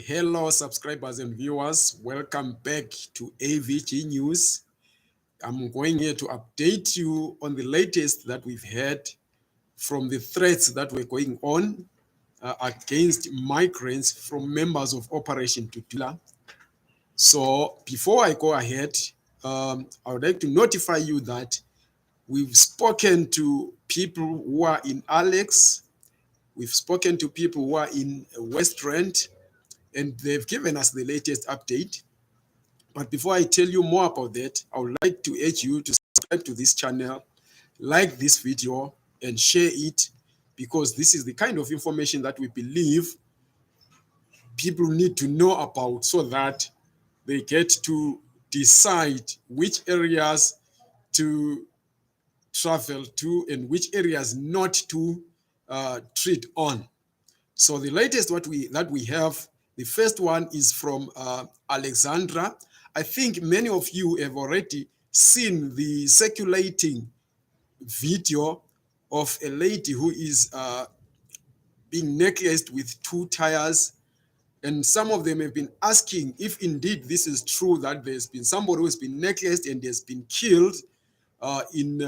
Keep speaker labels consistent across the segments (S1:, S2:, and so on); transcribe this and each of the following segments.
S1: Hello, subscribers and viewers. Welcome back to AVG News. I'm going here to update you on the latest that we've heard from the threats that were going on against migrants from members of Operation Dudula. So before I go ahead, I would like to notify you that we've spoken to people who are in Alex. We've spoken to people who are in West Rand, and they've given us the latest update. But before I tell you more about that, I would like to urge you to subscribe to this channel, like this video, and share it, because this is the kind of information that we believe people need to know about so that they get to decide which areas to travel to and which areas not to treat on. So the latest that we have, the first one is from Alexandra. I think many of you have already seen the circulating video of a lady who is being necklaced with 2 tires. And some of them have been asking if indeed this is true, that there's been somebody who has been necklaced and has been killed in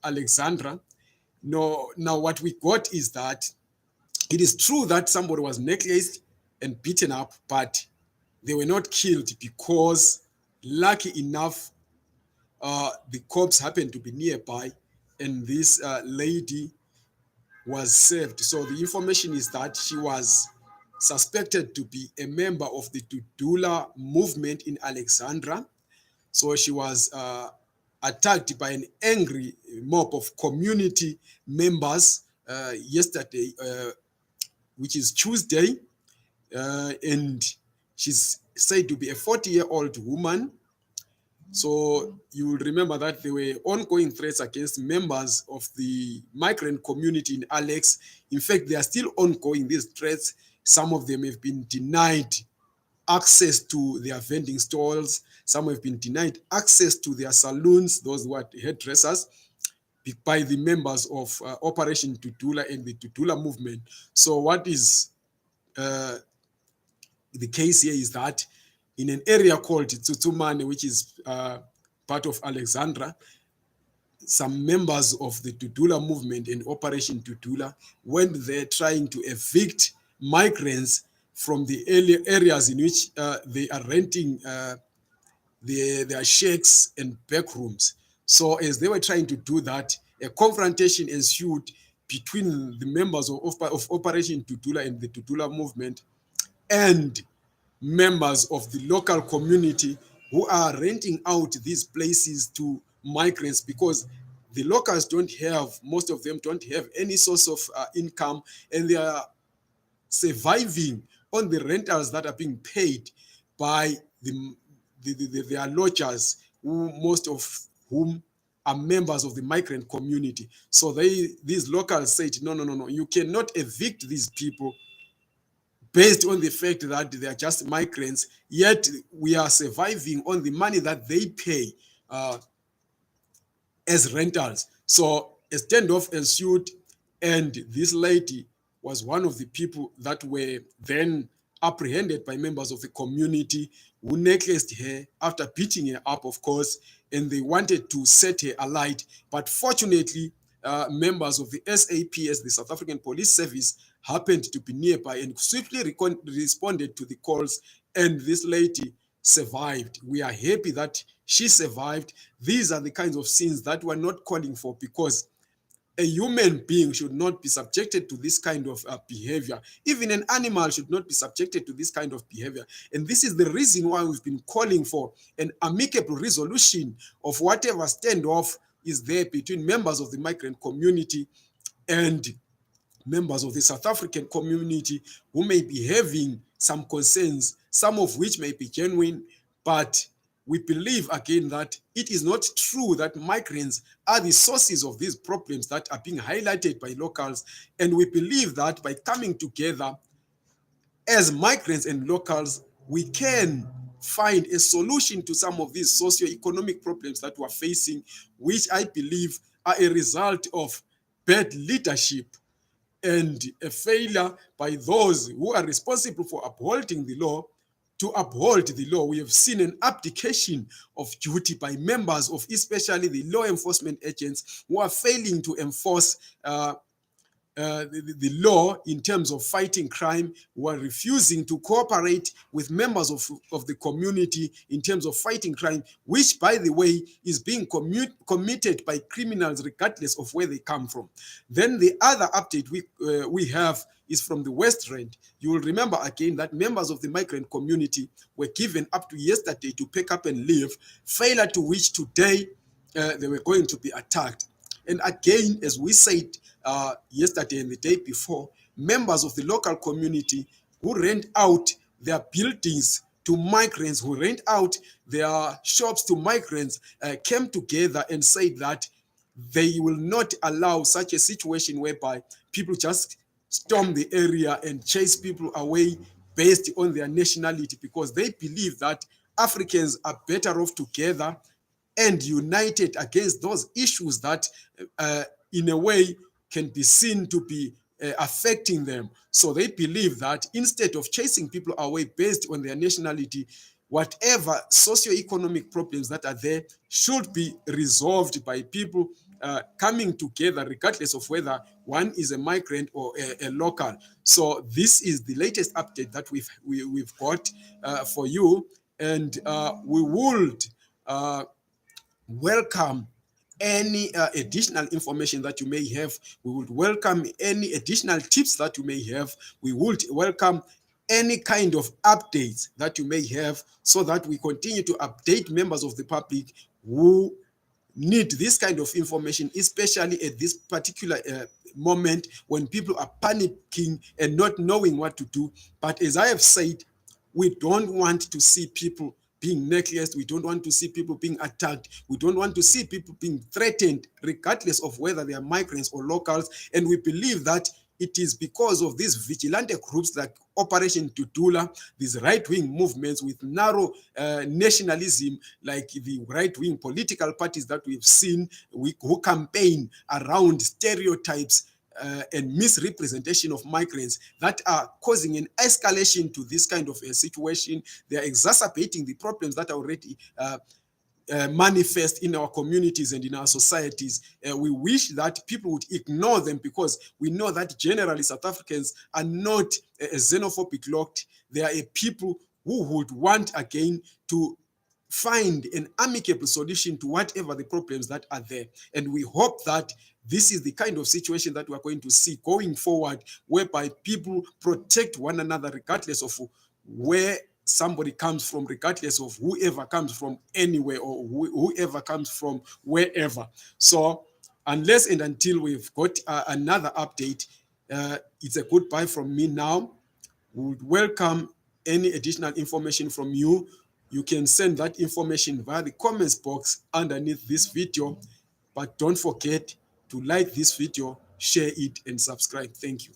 S1: Alexandra. No, now what we got is that it is true that somebody was necklaced and beaten up, but they were not killed because, lucky enough, the cops happened to be nearby and this lady was saved. So the information is that she was suspected to be a member of the Dudula Movement in Alexandra. So she was attacked by an angry mob of community members yesterday, which is Tuesday, and she's said to be a 40-year-old woman. So you will remember that there were ongoing threats against members of the migrant community in Alex. In fact, they are still ongoing, these threats. Some of them have been denied access to their vending stalls. Some have been denied access to their saloons, those who are hairdressers, by the members of Operation Dudula and the Dudula Movement. So what is the case here is that in an area called Tsutsumane, which is part of Alexandra, some members of the Dudula Movement and Operation Dudula went there trying to evict migrants from the areas in which they are renting their shacks and back rooms. So as they were trying to do that, a confrontation ensued between the members of Operation Dudula and the Dudula Movement and members of the local community who are renting out these places to migrants, because the locals most of them don't have any source of income, and they are surviving on the rentals that are being paid by their lodgers, most of whom are members of the migrant community. So these locals said, no, you cannot evict these people based on the fact that they are just migrants, yet we are surviving on the money that they pay as rentals. So a standoff ensued, and this lady was one of the people that were then apprehended by members of the community, who necklaced her after beating her up, of course, and they wanted to set her alight. But fortunately, members of the SAPS, the South African Police Service, happened to be nearby and swiftly responded to the calls, and this lady survived. We are happy that she survived. These are the kinds of scenes that we're not calling for, because a human being should not be subjected to this kind of behavior. Even an animal should not be subjected to this kind of behavior. And this is the reason why we've been calling for an amicable resolution of whatever standoff is there between members of the migrant community and members of the South African community, who may be having some concerns, some of which may be genuine, but we believe again that it is not true that migrants are the sources of these problems that are being highlighted by locals. And we believe that by coming together as migrants and locals, we can find a solution to some of these socio-economic problems that we're facing, which I believe are a result of bad leadership and a failure by those who are responsible for upholding the law to uphold the law. We have seen an abdication of duty by members of especially the law enforcement agents who are failing to enforce the law in terms of fighting crime, who are refusing to cooperate with members of the community in terms of fighting crime, which, by the way, is being committed by criminals regardless of where they come from. Then the other update we have is from the West Rand. You will remember again that members of the migrant community were given up to yesterday to pack up and leave, failure to which today they were going to be attacked. And again, as we said yesterday and the day before, members of the local community who rent out their buildings to migrants, who rent out their shops to migrants, came together and said that they will not allow such a situation whereby people just storm the area and chase people away based on their nationality, because they believe that Africans are better off together and united against those issues that in a way can be seen to be affecting them. So they believe that instead of chasing people away based on their nationality, whatever socioeconomic problems that are there should be resolved by people coming together, regardless of whether one is a migrant or a local. So this is the latest update that we've got for you, and we would welcome any additional information that you may have. We would welcome any additional tips that you may have. We would welcome any kind of updates that you may have, so that we continue to update members of the public who need this kind of information, especially at this particular moment when people are panicking and not knowing what to do. But as I have said, we don't want to see people being necklaced. We don't want to see people being attacked. We don't want to see people being threatened, regardless of whether they are migrants or locals. And we believe that it is because of these vigilante groups like Operation Dudula, these right-wing movements with narrow nationalism, like the right-wing political parties that we've seen, who campaign around stereotypes and misrepresentation of migrants, that are causing an escalation to this kind of a situation. They are exacerbating the problems that are already manifest in our communities and in our societies. We wish that people would ignore them, because we know that generally South Africans are not a xenophobic lot. They are a people who would want again to find an amicable solution to whatever the problems that are there. And we hope that this is the kind of situation that we are going to see going forward, whereby people protect one another regardless of where somebody comes from, regardless of whoever comes from anywhere or whoever comes from wherever. So unless and until we've got another update, it's a goodbye from me now. We would welcome any additional information from you. You can send that information via the comments box underneath this video. But don't forget to like this video, share it, and subscribe. Thank you.